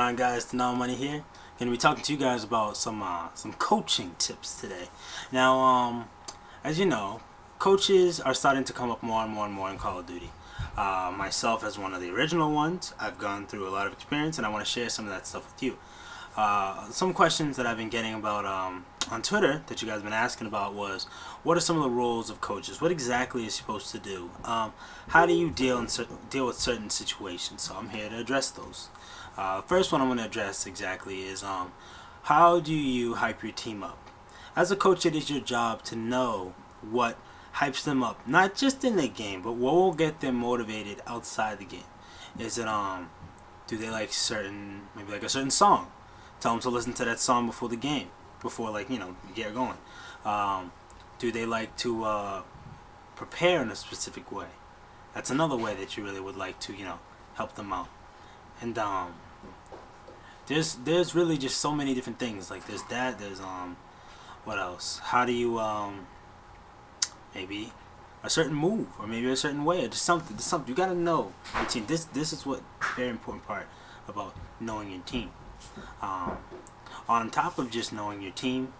going on, guys? Denal Money here. Gonna be talking to you guys about some coaching tips today. Now, as you know, coaches are starting to come up more and more and more in Call of Duty. Myself as one of the original ones, I've gone through a lot of experience, and I want to share some of that stuff with you. Some questions that I've been getting about on Twitter that you guys have been asking about was, what are some of the roles of coaches? What exactly is supposed to do? How do you deal with certain situations? So I'm here to address those. First one I'm going to address exactly is how do you hype your team up? As a coach, it is your job to know what hypes them up, not just in the game, but what will get them motivated outside the game. Is it do they like maybe like a certain song? Tell them to listen to that song before the game, before you get going. Do they like to prepare in a specific way? That's another way that you really would like to help them out. And there's really just so many different things. Like there's that. There's what else? How do you maybe a certain move or maybe a certain way or just something. You gotta know your team. This is what very important part about knowing your team. On top of just knowing your team,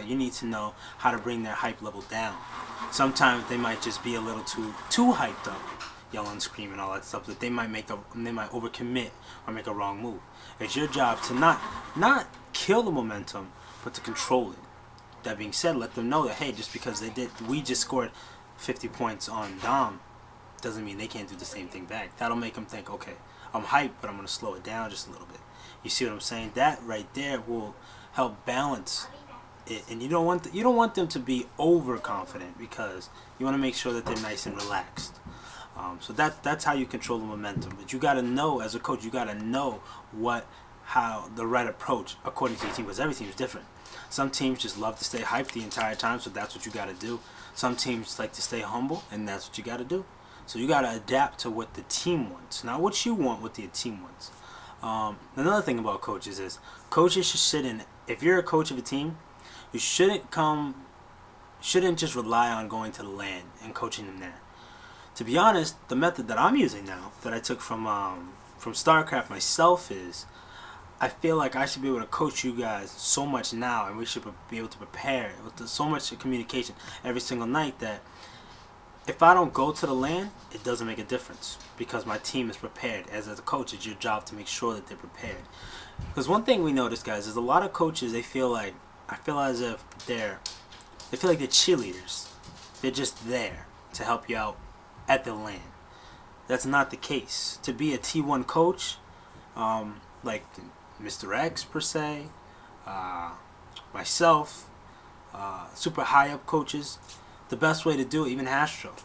you need to know how to bring their hype level down. Sometimes they might just be a little too hyped up, yelling, screaming, all that stuff, that they might overcommit or make a wrong move. It's your job to not kill the momentum, but to control it. That being said, let them know that, hey, just because we just scored 50 points on Dom, doesn't mean they can't do the same thing back. That'll make them think, okay, I'm hyped, but I'm going to slow it down just a little bit. You see what I'm saying? That right there will help balance it, and you don't want them to be overconfident, because you want to make sure that they're nice and relaxed. So that's how you control the momentum. But you got to know, as a coach, you got to know how the right approach according to your team, because every team is different. Some teams just love to stay hyped the entire time, so that's what you got to do. Some teams like to stay humble, and that's what you got to do. So you got to adapt to what the team wants, not what you want, what the team wants. Another thing about coaches is coaches should sit in. If you're a coach of a team, you shouldn't just rely on going to the LAN and coaching them there. To be honest, the method that I'm using now, that I took from StarCraft myself, is I feel like I should be able to coach you guys so much now, and we should be able to prepare with so much communication every single night, that if I don't go to the LAN, it doesn't make a difference, because my team is prepared. As a coach, it's your job to make sure that they're prepared. Because one thing we notice, guys, is a lot of coaches, I feel as if they feel like they're cheerleaders. They're just there to help you out at the LAN. That's not the case. To be a T1 coach, like Mr. X per se, myself, super high up coaches, the best way to do it, even Hastro,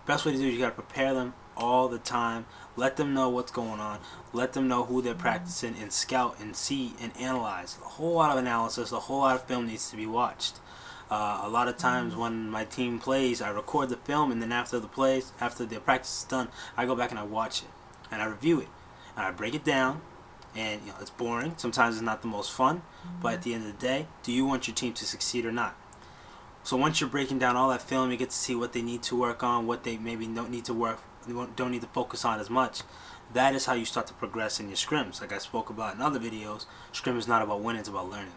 best way to do it, you got to prepare them all the time. Let them know what's going on. Let them know who they're practicing, and scout and see and analyze. A whole lot of analysis, a whole lot of film needs to be watched. A lot of times when my team plays, I record the film, and then after the practice is done, I go back and I watch it and I review it and I break it down. And it's boring. Sometimes it's not the most fun, but at the end of the day, do you want your team to succeed or not? So once you're breaking down all that film, you get to see what they need to work on, what they maybe don't need to focus on as much. That is how you start to progress in your scrims. Like I spoke about in other videos, scrim is not about winning, it's about learning.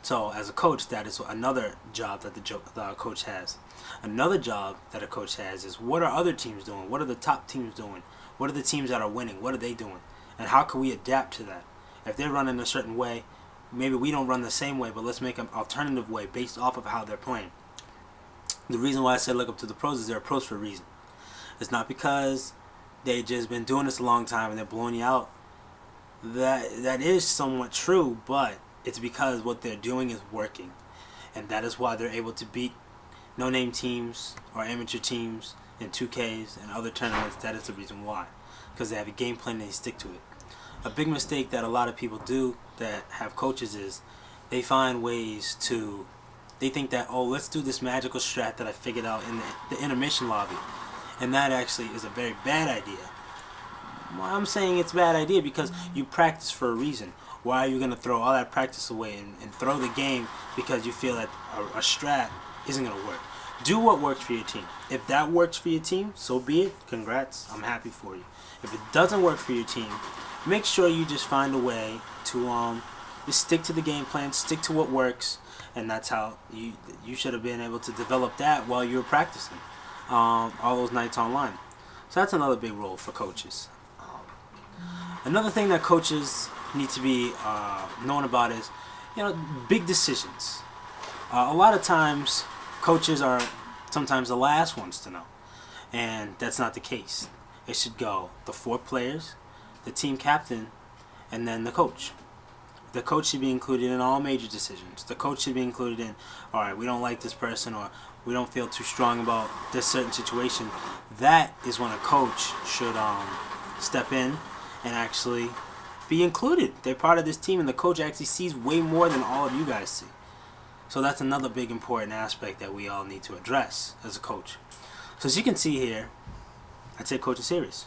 So as a coach, that is another job that the coach has. Another job that a coach has is, what are other teams doing? What are the top teams doing? What are the teams that are winning? What are they doing? And how can we adapt to that? If they're running a certain way, maybe we don't run the same way, but let's make an alternative way based off of how they're playing. The reason why I said look up to the pros is they're pros for a reason. It's not because they've just been doing this a long time and they're blowing you out. That is somewhat true, but it's because what they're doing is working. And that is why they're able to beat no-name teams or amateur teams in 2Ks and other tournaments. That is the reason why. Because they have a game plan and they stick to it. A big mistake that a lot of people do that have coaches is they find ways to, they think that, oh, let's do this magical strat that I figured out in the intermission lobby. And that actually is a very bad idea. Well, I'm saying it's a bad idea because you practice for a reason. Why are you going to throw all that practice away and throw the game because you feel that a strat isn't going to work? Do what works for your team. If that works for your team, so be it. Congrats. I'm happy for you. If it doesn't work for your team, make sure you just find a way to just stick to the game plan, stick to what works, and that's how you should have been able to develop that while you were practicing all those nights online. So that's another big role for coaches. Another thing that coaches need to be known about is, big decisions. A lot of times, coaches are sometimes the last ones to know, and that's not the case. It should go the 4 players, the team captain, and then the coach. The coach should be included in all major decisions. The coach should be included in, all right, we don't like this person, or we don't feel too strong about this certain situation. That is when a coach should step in and actually be included. They're part of this team, and the coach actually sees way more than all of you guys see. So that's another big important aspect that we all need to address as a coach. So as you can see here, I take coaching serious.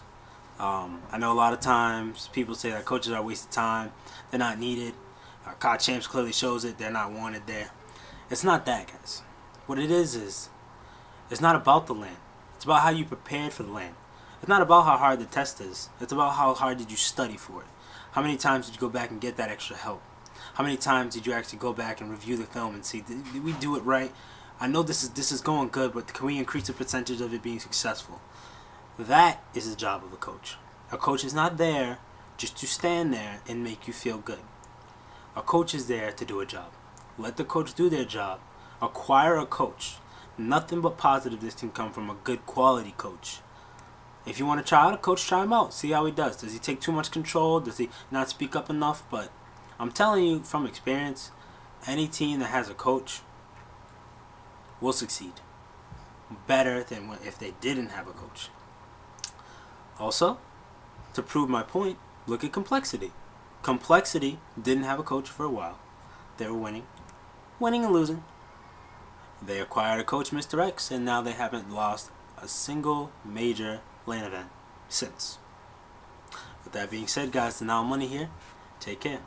I know a lot of times people say that coaches are a waste of time, they're not needed. COD Champs clearly shows it, they're not wanted there. It's not that, guys. What it is it's not about the land. It's about how you prepared for the land. It's not about how hard the test is. It's about how hard did you study for it. How many times did you go back and get that extra help? How many times did you actually go back and review the film and see, did we do it right? I know this is going good, but can we increase the percentage of it being successful? That is the job of a coach. A coach is not there just to stand there and make you feel good. A coach is there to do a job. Let the coach do their job. Acquire a coach. Nothing but positiveness can come from a good quality coach. If you want to try out a coach, try him out. See how he does. Does he take too much control? Does he not speak up enough? But I'm telling you from experience, any team that has a coach will succeed better than if they didn't have a coach. Also, to prove my point, look at Complexity. Complexity didn't have a coach for a while. They were winning and losing. They acquired a coach, Mr. X, and now they haven't lost a single major LAN event since. With that being said, guys, the Now Money here. Take care.